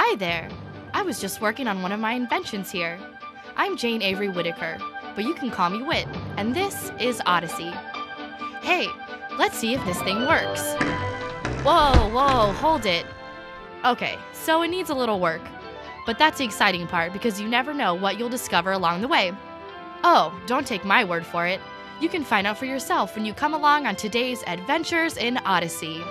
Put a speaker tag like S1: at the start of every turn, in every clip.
S1: Hi there. I was just working on one of my inventions here. I'm Jane Avery Whitaker, but you can call me Whit, and this is Odyssey. Hey, let's see if this thing works. Whoa, hold it. Okay, so it needs a little work, but that's the exciting part because you never know what you'll discover along the way. Oh, don't take my word for it. You can find out for yourself when you come along on today's Adventures in Odyssey.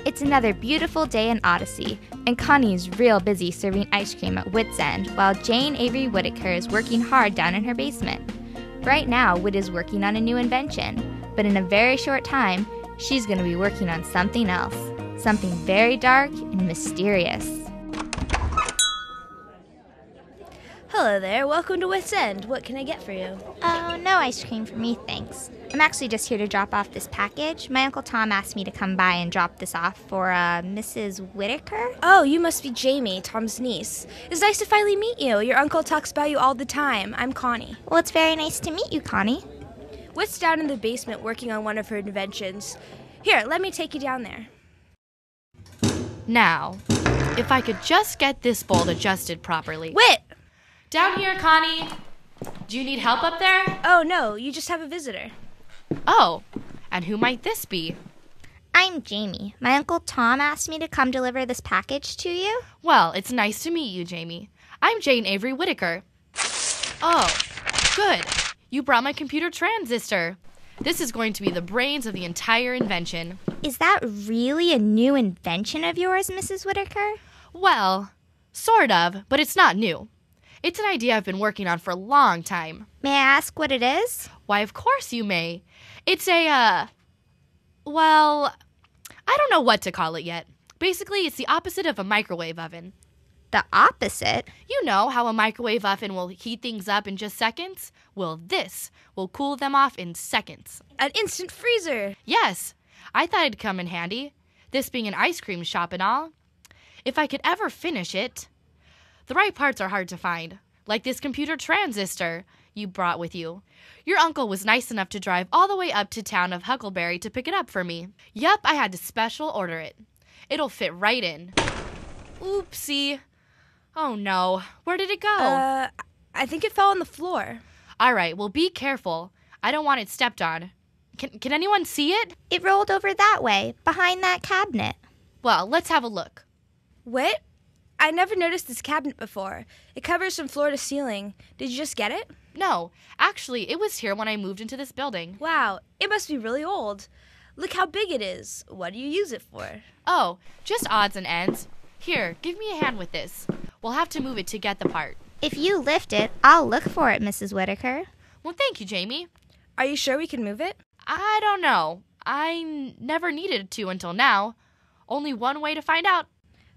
S2: It's another beautiful day in Odyssey, and Connie's real busy serving ice cream at Whit's End while Jane Avery Whitaker is working hard down in her basement. Right now, Whit is working on a new invention, but in a very short time, she's going to be working on something else, something very dark and mysterious.
S3: Hello there, welcome to Whit's End. What can I get for you?
S2: Oh, no ice cream for me, thanks. I'm actually just here to drop off this package. My Uncle Tom asked me to come by and drop this off for Mrs. Whitaker.
S3: Oh, you must be Jamie, Tom's niece. It's nice to finally meet you. Your uncle talks about you all the time. I'm Connie.
S2: Well, it's very nice to meet you, Connie.
S3: Whit's down in the basement working on one of her inventions. Here, let me take you down there.
S1: Now, if I could just get this bolt adjusted properly.
S3: Whit!
S1: Down here, Connie. Do you need help up there?
S3: Oh, no, you just have a visitor.
S1: Oh, and who might this be?
S2: I'm Jamie. My Uncle Tom asked me to come deliver this package to you.
S1: Well, it's nice to meet you, Jamie. I'm Jane Avery Whitaker. Oh, good. You brought my computer transistor. This is going to be the brains of the entire invention.
S2: Is that really a new invention of yours, Mrs. Whitaker?
S1: Well, sort of, but it's not new. It's an idea I've been working on for a long time.
S2: May I ask what it is?
S1: Why, of course you may. It's well, I don't know what to call it yet. Basically, it's the opposite of a microwave oven.
S2: The opposite?
S1: You know how a microwave oven will heat things up in just seconds? Well, this will cool them off in seconds.
S3: An instant freezer!
S1: Yes, I thought it'd come in handy, this being an ice cream shop and all. If I could ever finish it. The right parts are hard to find, like this computer transistor you brought with you. Your uncle was nice enough to drive all the way up to town of Huckleberry to pick it up for me. Yup, I had to special order it. It'll fit right in. Oopsie. Oh no, where did it go?
S3: I think it fell on the floor.
S1: All right, well, be careful. I don't want it stepped on. Can anyone see it?
S2: It rolled over that way, behind that cabinet.
S1: Well, let's have a look.
S3: Whit? I never noticed this cabinet before. It covers from floor to ceiling. Did you just get it?
S1: No, actually, it was here when I moved into this building.
S3: Wow, it must be really old. Look how big it is. What do you use it for?
S1: Oh, just odds and ends. Here, give me a hand with this. We'll have to move it to get the part.
S2: If you lift it, I'll look for it, Mrs. Whitaker.
S1: Well, thank you, Jamie.
S3: Are you sure we can move it?
S1: I don't know. Never needed to until now. Only one way to find out.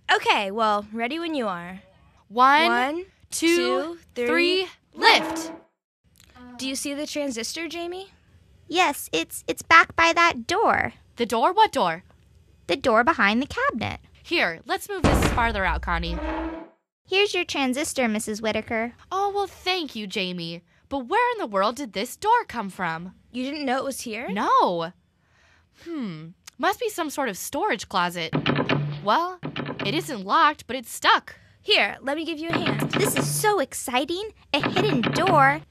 S3: Okay, well, ready when you are.
S1: One, two, three, lift!
S3: Do you see the transistor, Jamie?
S2: Yes, it's back by that door.
S1: The door? What door?
S2: The door behind the cabinet.
S1: Here, let's move this farther out, Connie.
S2: Here's your transistor, Mrs. Whitaker.
S1: Oh, well, thank you, Jamie. But where in the world did this door come from?
S3: You didn't know it was here?
S1: No. Must be some sort of storage closet. Well, it isn't locked, but it's stuck.
S3: Here, let me give you a hand.
S2: This is so exciting. A hidden door.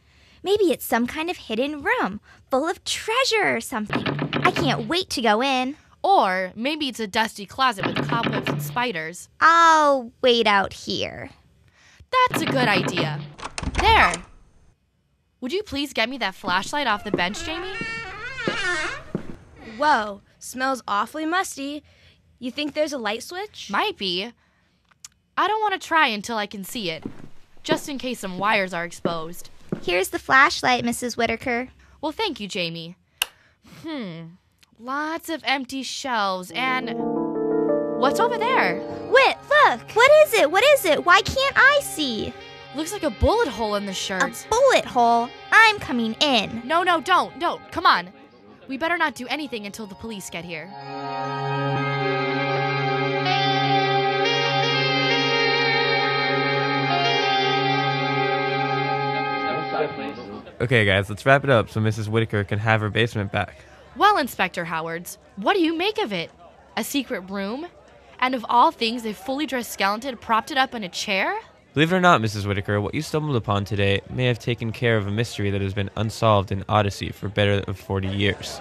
S2: Maybe it's some kind of hidden room full of treasure or something. I can't wait to go in.
S1: Or maybe it's a dusty closet with cobwebs and spiders.
S2: I'll wait out here.
S1: That's a good idea. There. Would you please get me that flashlight off the bench, Jamie?
S3: Whoa, smells awfully musty. You think there's a light switch?
S1: Might be. I don't want to try until I can see it, just in case some wires are exposed.
S2: Here's the flashlight, Mrs. Whitaker.
S1: Well, thank you, Jamie. Lots of empty shelves and... What's over there?
S2: Whit, look! What is it? What is it? Why can't I see?
S1: Looks like a bullet hole in the shirt.
S2: A bullet hole? I'm coming in.
S1: No, don't. Come on. We better not do anything until the police get here.
S4: Okay, guys, let's wrap it up so Mrs. Whitaker can have her basement back.
S1: Well, Inspector Howards, what do you make of it? A secret room? And of all things, a fully dressed skeleton propped it up in a chair?
S4: Believe it or not, Mrs. Whitaker, what you stumbled upon today may have taken care of a mystery that has been unsolved in Odyssey for better than 40 years.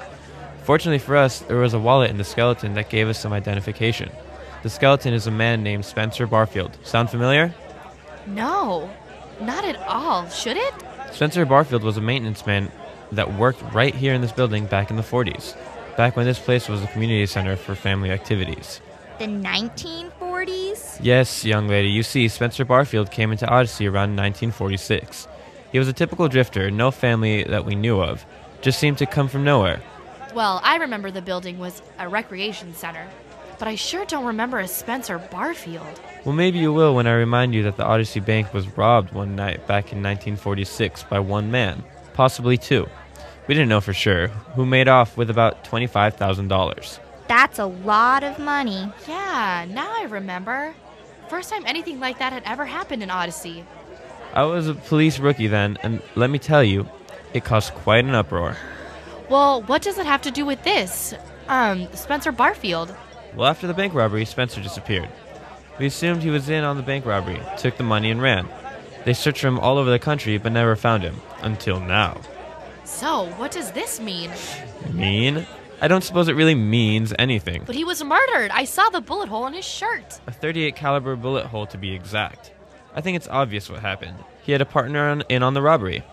S4: Fortunately for us, there was a wallet in the skeleton that gave us some identification. The skeleton is a man named Spencer Barfield. Sound familiar?
S1: No, not at all. Should it?
S4: Spencer Barfield was a maintenance man that worked right here in this building back in the 40s, back when this place was a community center for family activities.
S2: The 1940s?
S4: Yes, young lady, you see, Spencer Barfield came into Odyssey around 1946. He was a typical drifter, no family that we knew of, just seemed to come from nowhere.
S1: Well, I remember the building was a recreation center, but I sure don't remember a Spencer Barfield.
S4: Well, maybe you will when I remind you that the Odyssey Bank was robbed one night back in 1946 by one man, possibly two. We didn't know for sure, who made off with about $25,000.
S2: That's a lot of money.
S1: Yeah, now I remember. First time anything like that had ever happened in Odyssey.
S4: I was a police rookie then, and let me tell you, it caused quite an uproar.
S1: Well, what does it have to do with this? Spencer Barfield.
S4: Well, after the bank robbery, Spencer disappeared. We assumed he was in on the bank robbery, took the money and ran. They searched for him all over the country, but never found him. Until now.
S1: So, what does this mean?
S4: Mean? I don't suppose it really means anything.
S1: But he was murdered. I saw the bullet hole in his shirt.
S4: A .38 caliber bullet hole to be exact. I think it's obvious what happened. He had a partner in on the robbery.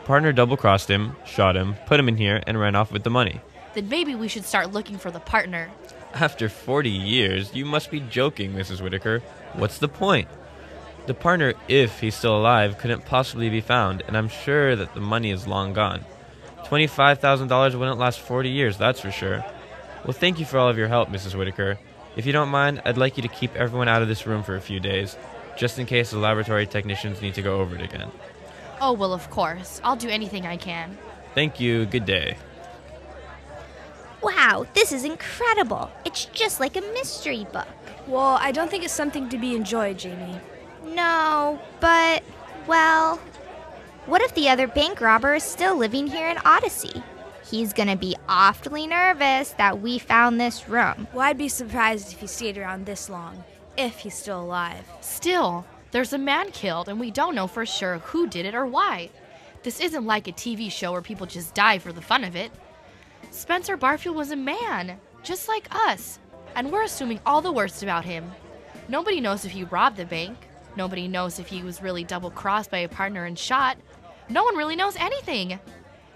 S4: Partner double-crossed him, shot him, put him in here, and ran off with the money.
S1: Then maybe we should start looking for the partner.
S4: After 40 years, you must be joking, Mrs. Whitaker. What's the point? The partner, if he's still alive, couldn't possibly be found, and I'm sure that the money is long gone. $25,000 wouldn't last 40 years, that's for sure. Well, thank you for all of your help, Mrs. Whitaker. If you don't mind, I'd like you to keep everyone out of this room for a few days, just in case the laboratory technicians need to go over it again.
S1: Oh, well, of course. I'll do anything I can.
S4: Thank you. Good day.
S2: Wow, this is incredible. It's just like a mystery book.
S3: Well, I don't think it's something to be enjoyed, Jamie.
S2: No, but, well, what if the other bank robber is still living here in Odyssey? He's gonna be awfully nervous that we found this room.
S3: Well, I'd be surprised if he stayed around this long, if he's still alive.
S1: Still, there's a man killed, and we don't know for sure who did it or why. This isn't like a TV show where people just die for the fun of it. Spencer Barfield was a man, just like us, and we're assuming all the worst about him. Nobody knows if he robbed the bank. Nobody knows if he was really double-crossed by a partner and shot. No one really knows anything.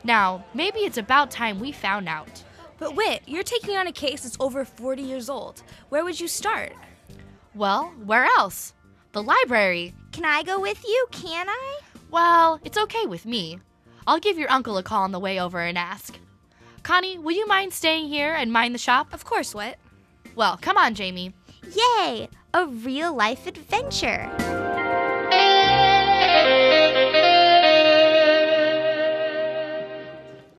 S1: Now, maybe it's about time we found out.
S3: But Whit, you're taking on a case that's over 40 years old. Where would you start?
S1: Well, where else? The library.
S2: Can I go with you, can I?
S1: Well, it's okay with me. I'll give your uncle a call on the way over and ask. Connie, will you mind staying here and mind the shop?
S3: Of course, Whit.
S1: Well, come on, Jamie.
S2: Yay! A real-life adventure.